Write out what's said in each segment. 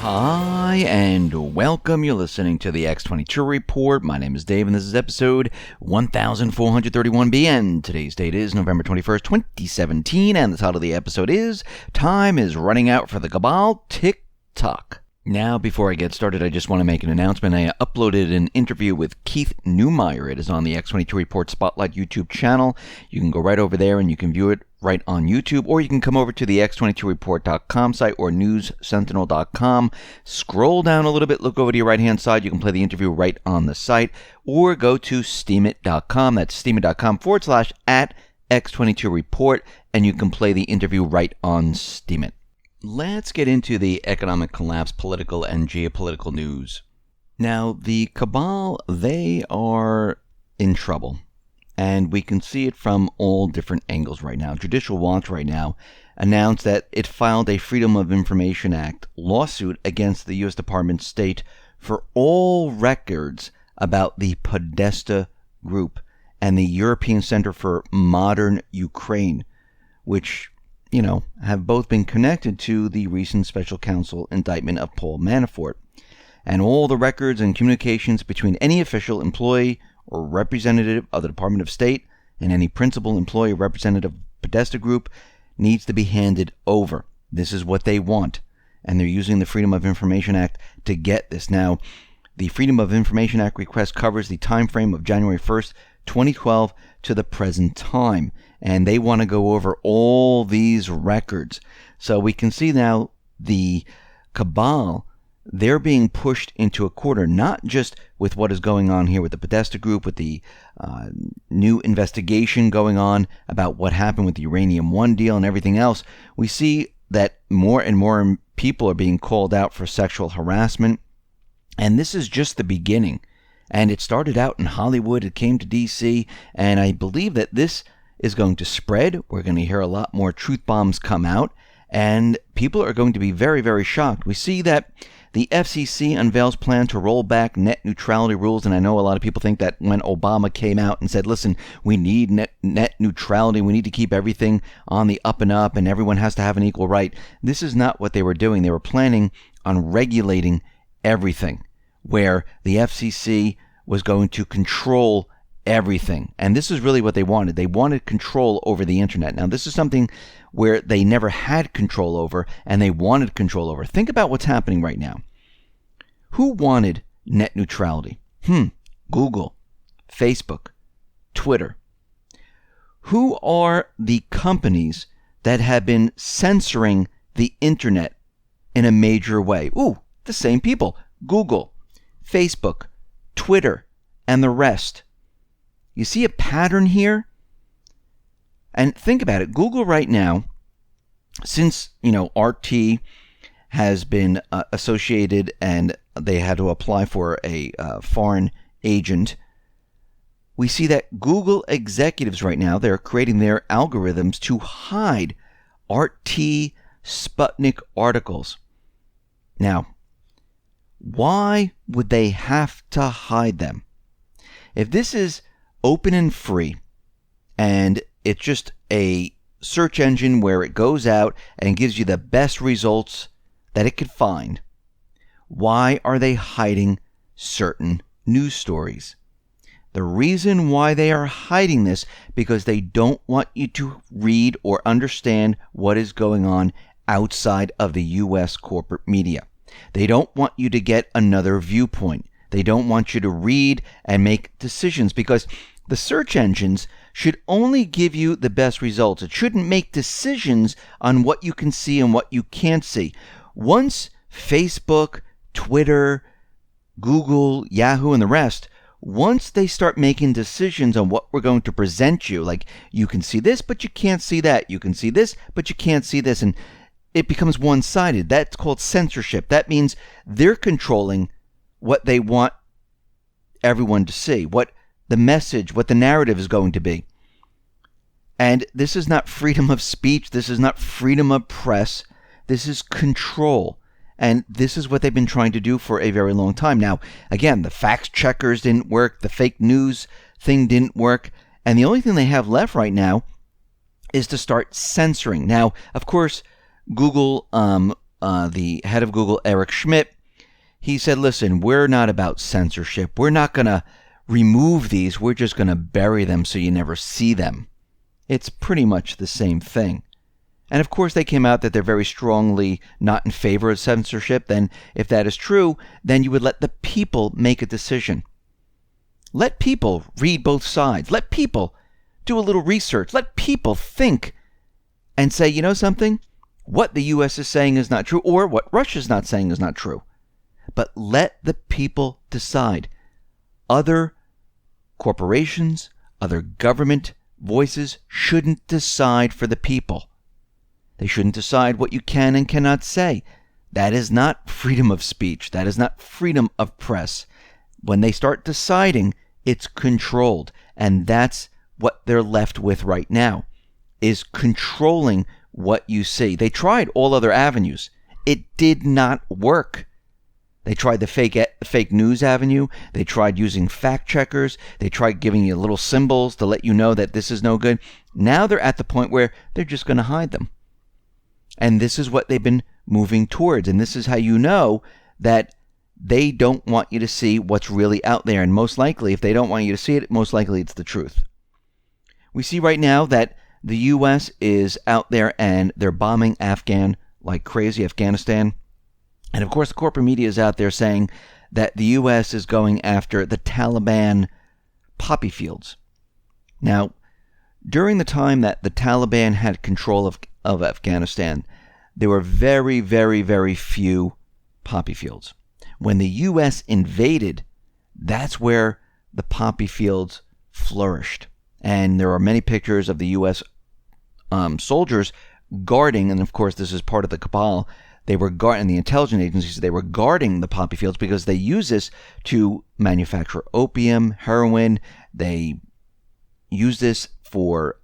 Hi, and welcome. You're listening to the X22 Report. My name is Dave, and this is episode 1431B, and today's date is November 21st, 2017, and the title of the episode is Time is Running Out for the Cabal, Tick-Tock. Now, before I get started, I just want to make an announcement. I uploaded an interview with Keith Neumeyer. It is on the X22 Report Spotlight YouTube channel. You can go right over there and you can view it right on YouTube, or you can come over to the X22Report.com site or NewsSentinel.com. Scroll down a little bit, look over to your right-hand side. You can play the interview right on the site, or go to Steemit.com. That's Steemit.com/@X22Report, and you can play the interview right on Steemit. Let's get into the economic collapse, political and geopolitical news. Now, the Cabal, they are in trouble, and we can see it from all different angles right now. Judicial Watch right now announced that it filed a Freedom of Information Act lawsuit against the U.S. Department of State for all records about the Podesta group and the European Center for Modern Ukraine, which have both been connected to the recent special counsel indictment of Paul Manafort. And all the records and communications between any official, employee, or representative of the Department of State and any principal, employee, or representative of Podesta Group needs to be handed over. This is what they want. And they're using the Freedom of Information Act to get this. Now, the Freedom of Information Act request covers the time frame of January 1st, 2012 to the present time. And they want to go over all these records. So we can see now the Cabal, they're being pushed into a corner, not just with what is going on here with the Podesta Group, with the new investigation going on about what happened with the Uranium One deal and everything else. We see that more and more people are being called out for sexual harassment. And this is just the beginning. And it started out in Hollywood, it came to D.C., and I believe that this is going to spread. We're going to hear a lot more truth bombs come out, and people are going to be very, very shocked. We see that the FCC unveils plan to roll back net neutrality rules, and I know a lot of people think that when Obama came out and said, listen, we need net neutrality, we need to keep everything on the up and up, and everyone has to have an equal right. This is not what they were doing. They were planning on regulating everything, where the FCC was going to control everything. And this is really what they wanted. They wanted control over the internet. Now, this is something where they never had control over, and they wanted control over. Think about what's happening right now. Who wanted net neutrality? Google, Facebook, Twitter. Who are the companies that have been censoring the internet in a major way? The same people. Google, Facebook, Twitter, and the rest. You see a pattern here? And think about it. Google right now, since, RT has been associated and they had to apply for a foreign agent, we see that Google executives right now, they're creating their algorithms to hide RT Sputnik articles. Now, why would they have to hide them? If this is open and free, and it's just a search engine where it goes out and gives you the best results that it could find, why are they hiding certain news stories? The reason why they are hiding this, because they don't want you to read or understand what is going on outside of the U.S. corporate media. They don't want you to get another viewpoint. They don't want you to read and make decisions, because the search engines should only give you the best results. It shouldn't make decisions on what you can see and what you can't see. Once Facebook, Twitter, Google, Yahoo, and the rest, once they start making decisions on what we're going to present you, like you can see this, but you can't see that. You can see this, but you can't see this. And it becomes one-sided. That's called censorship. That means they're controlling what they want everyone to see, what the message, what the narrative is going to be. And this is not freedom of speech. This is not freedom of press. This is control. And this is what they've been trying to do for a very long time. Now, again, the fact checkers didn't work. The fake news thing didn't work. And the only thing they have left right now is to start censoring. Now, of course, Google the head of Google, Eric Schmidt, he said, listen, we're not about censorship. We're not going to remove these. We're just going to bury them so you never see them. It's pretty much the same thing. And of course, they came out that they're very strongly not in favor of censorship. Then if that is true, then you would let the people make a decision. Let people read both sides. Let people do a little research. Let people think and say, you know something? What the U.S. is saying is not true, or what Russia's not saying is not true. But let the people decide. Other corporations, other government voices shouldn't decide for the people. They shouldn't decide what you can and cannot say. That is not freedom of speech. That is not freedom of press. When they start deciding, it's controlled. And that's what they're left with right now, is controlling what you see. They tried all other avenues. It did not work. They tried the fake news avenue. They tried using fact checkers. They tried giving you little symbols to let you know that this is no good. Now they're at the point where they're just going to hide them. And this is what they've been moving towards. And this is how you know that they don't want you to see what's really out there. And most likely, if they don't want you to see it, most likely it's the truth. We see right now that the U.S. is out there and they're bombing like crazy, Afghanistan. And of course, the corporate media is out there saying that the U.S. is going after the Taliban poppy fields. Now, during the time that the Taliban had control of Afghanistan, there were very, very, very few poppy fields. When the U.S. invaded, that's where the poppy fields flourished. And there are many pictures of the U.S. Soldiers guarding, and of course this is part of the Cabal, they were guarding, the intelligence agencies, they were guarding the poppy fields because they use this to manufacture opium, heroin. They use this for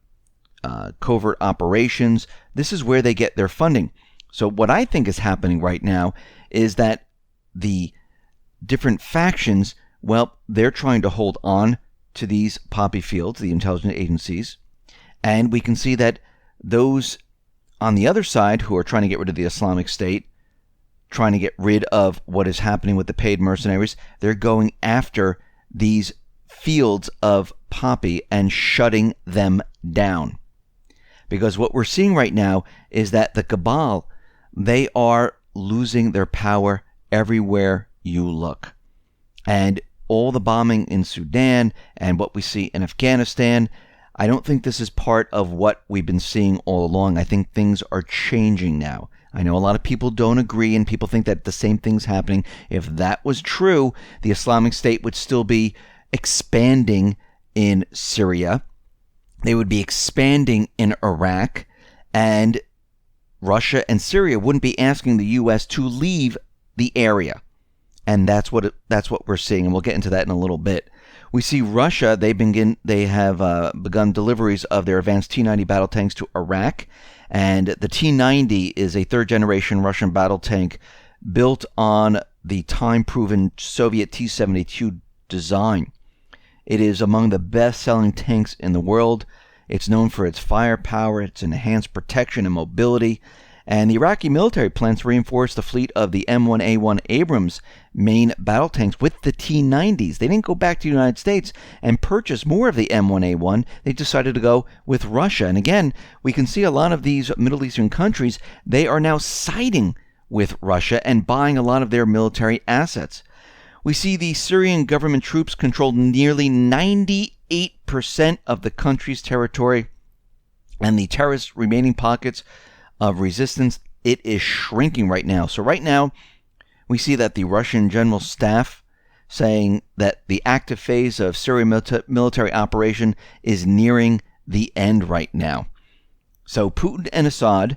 covert operations. This is where they get their funding. So what I think is happening right now is that the different factions, well, they're trying to hold on to these poppy fields, the intelligence agencies, and we can see that those on the other side who are trying to get rid of the Islamic State, trying to get rid of what is happening with the paid mercenaries, they're going after these fields of poppy and shutting them down. Because what we're seeing right now is that the Cabal, they are losing their power everywhere you look. And all the bombing in Sudan and what we see in Afghanistan, I don't think this is part of what we've been seeing all along. I think things are changing now. I know a lot of people don't agree and people think that the same thing's happening. If that was true, the Islamic State would still be expanding in Syria. They would be expanding in Iraq, and Russia and Syria wouldn't be asking the U.S. to leave the area. And that's what we're seeing, and we'll get into that in a little bit. We see Russia, they have begun deliveries of their advanced T-90 battle tanks to Iraq, and the T-90 is a third-generation Russian battle tank built on the time-proven Soviet T-72 design. It is among the best-selling tanks in the world. It's known for its firepower, its enhanced protection and mobility, and the Iraqi military plans to reinforce the fleet of the M1A1 Abrams main battle tanks with the T-90s. They didn't go back to the United States and purchase more of the M1A1. They decided to go with Russia. And again, we can see a lot of these Middle Eastern countries, they are now siding with Russia and buying a lot of their military assets. We see the Syrian government troops control nearly 98% of the country's territory, and the terrorist remaining pockets of resistance, it is shrinking right now. So right now, we see that the Russian General Staff saying that the active phase of Syrian military operation is nearing the end right now. So Putin and Assad,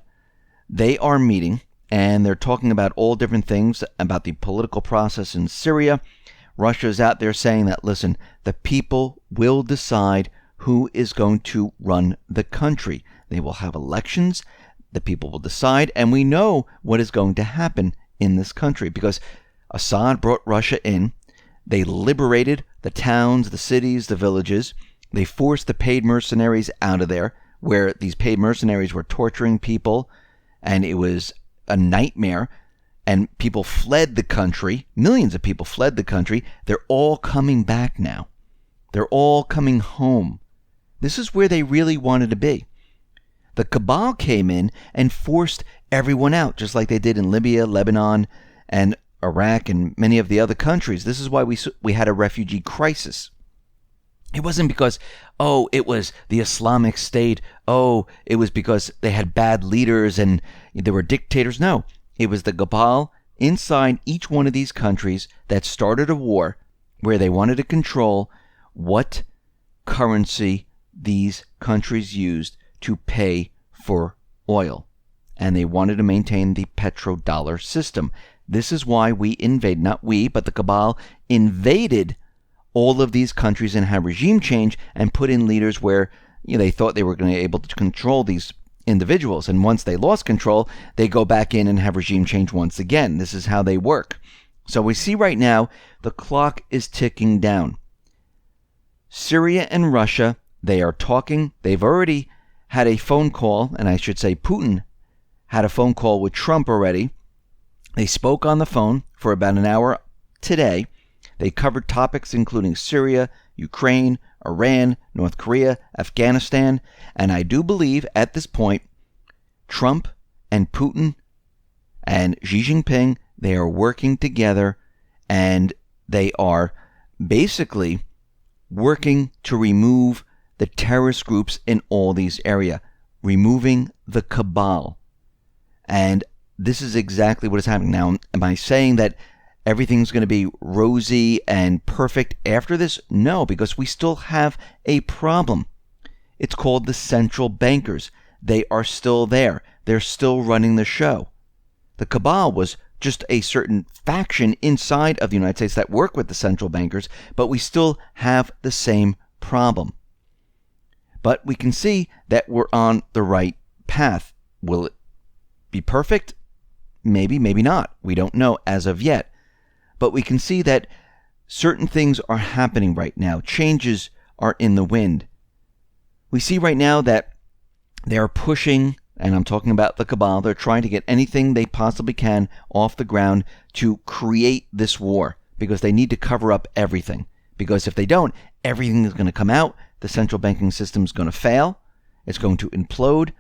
they are meeting, and they're talking about all different things about the political process in Syria. Russia is out there saying that, listen, the people will decide who is going to run the country. They will have elections. The people will decide, and we know what is going to happen in this country because Assad brought Russia in. They liberated the towns, the cities, the villages. They forced the paid mercenaries out of there, where these paid mercenaries were torturing people, and it was a nightmare, and people fled the country. Millions of people fled the country. They're all coming back now. They're all coming home. This is where they really wanted to be. The Cabal came in and forced everyone out, just like they did in Libya, Lebanon, and Iraq, and many of the other countries. This is why we had a refugee crisis. It wasn't because, it was the Islamic State. It was because they had bad leaders and there were dictators. No, it was the Cabal inside each one of these countries that started a war where they wanted to control what currency these countries used to pay for oil. And they wanted to maintain the petrodollar system. This is why we invaded, not we, but the Cabal invaded all of these countries and had regime change and put in leaders where they thought they were going to be able to control these individuals. And once they lost control, they go back in and have regime change once again. This is how they work. So we see right now the clock is ticking down. Syria and Russia, they are talking. They've already had a phone call, and I should say Putin had a phone call with Trump already. They spoke on the phone for about an hour today. They covered topics including Syria, Ukraine, Iran, North Korea, Afghanistan, and I do believe at this point, Trump and Putin and Xi Jinping, they are working together, and they are basically working to remove the terrorist groups in all these areas, removing the Cabal. And this is exactly what is happening. Now, am I saying that everything's going to be rosy and perfect after this? No, because we still have a problem. It's called the central bankers. They are still there. They're still running the show. The Cabal was just a certain faction inside of the United States that work with the central bankers, but we still have the same problem. But we can see that we're on the right path. Will it be perfect? Maybe, maybe not. We don't know as of yet. But we can see that certain things are happening right now. Changes are in the wind. We see right now that they are pushing, and I'm talking about the Cabal, they're trying to get anything they possibly can off the ground to create this war, because they need to cover up everything. Because if they don't, everything is going to come out. The central banking system is going to fail. It's going to implode.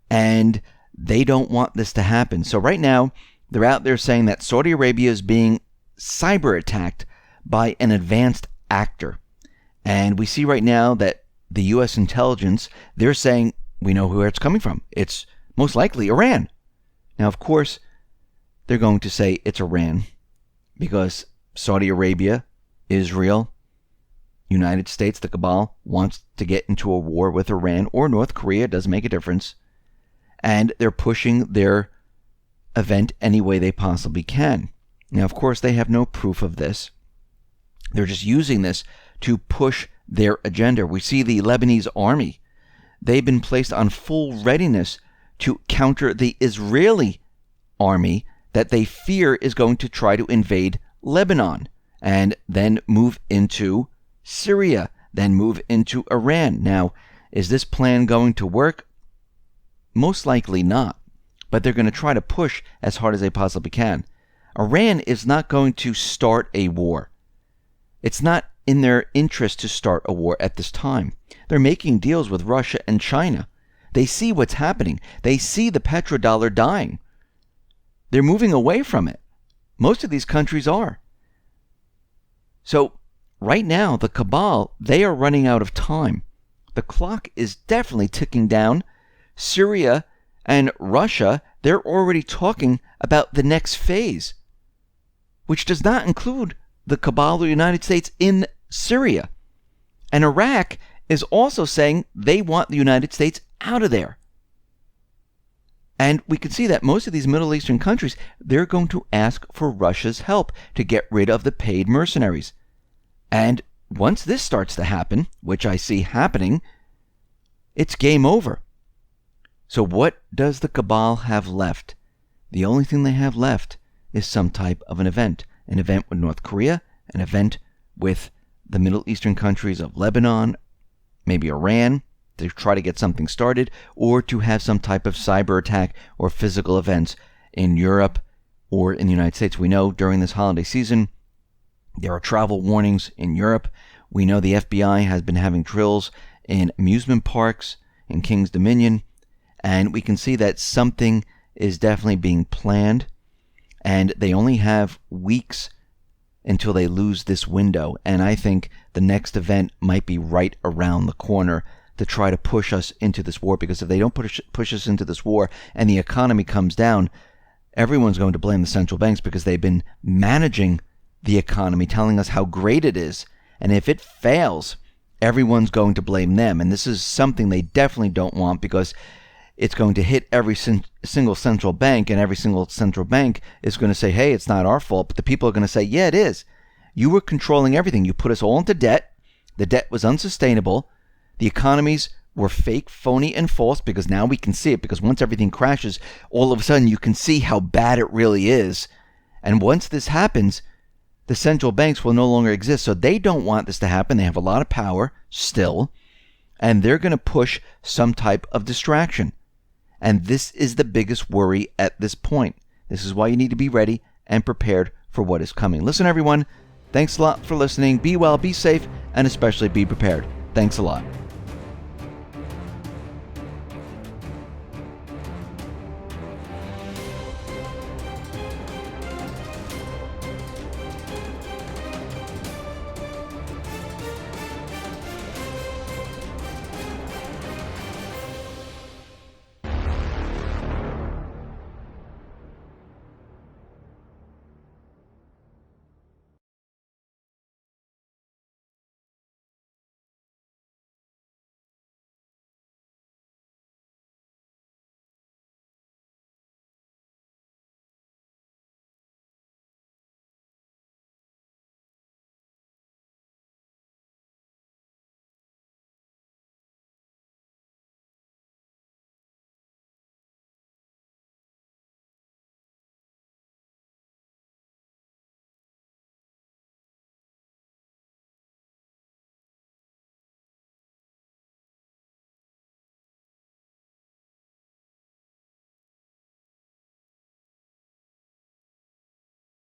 And they don't want this to happen. So right now, they're out there saying that Saudi Arabia is being cyber attacked by an advanced actor. And we see right now that the U.S. intelligence, they're saying, we know where it's coming from. It's most likely Iran. Now, of course, they're going to say it's Iran because Saudi Arabia, Israel, United States, the Cabal, wants to get into a war with Iran or North Korea. It doesn't make a difference. And they're pushing their event any way they possibly can. Now, of course, they have no proof of this. They're just using this to push their agenda. We see the Lebanese army. They've been placed on full readiness to counter the Israeli army that they fear is going to try to invade Lebanon and then move into Syria, then move into Iran. Now, is this plan going to work? Most likely not, but they're going to try to push as hard as they possibly can. Iran is not going to start a war. It's not in their interest to start a war at this time. They're making deals with Russia and China. They see what's happening. They see the petrodollar dying. They're moving away from it. Most of these countries are. So right now, the Cabal, they are running out of time. The clock is definitely ticking down. Syria and Russia, they're already talking about the next phase, which does not include the Cabal or the United States in Syria. And Iraq is also saying they want the United States out of there. And we can see that most of these Middle Eastern countries, they're going to ask for Russia's help to get rid of the paid mercenaries. And once this starts to happen, which I see happening, it's game over. So what does the Cabal have left? The only thing they have left is some type of an event with North Korea, an event with the Middle Eastern countries of Lebanon, maybe Iran, to try to get something started, or to have some type of cyber attack or physical events in Europe or in the United States. We know during this holiday season, there are travel warnings in Europe. We know the FBI has been having drills in amusement parks in King's Dominion. And we can see that something is definitely being planned. And they only have weeks until they lose this window. And I think the next event might be right around the corner to try to push us into this war. Because if they don't push us into this war and the economy comes down, everyone's going to blame the central banks because they've been managing the economy, telling us how great it is. And if it fails, everyone's going to blame them. And this is something they definitely don't want, because it's going to hit every single central bank, and every single central bank is going to say, hey, it's not our fault. But the people are going to say, yeah, it is. You were controlling everything. You put us all into debt. The debt was unsustainable. The economies were fake, phony, and false, because now we can see it. Because once everything crashes, all of a sudden you can see how bad it really is. And once this happens, the central banks will no longer exist. So they don't want this to happen. They have a lot of power still, and they're going to push some type of distraction. And this is the biggest worry at this point. This is why you need to be ready and prepared for what is coming. Listen, everyone, thanks a lot for listening. Be well, be safe, and especially be prepared. Thanks a lot.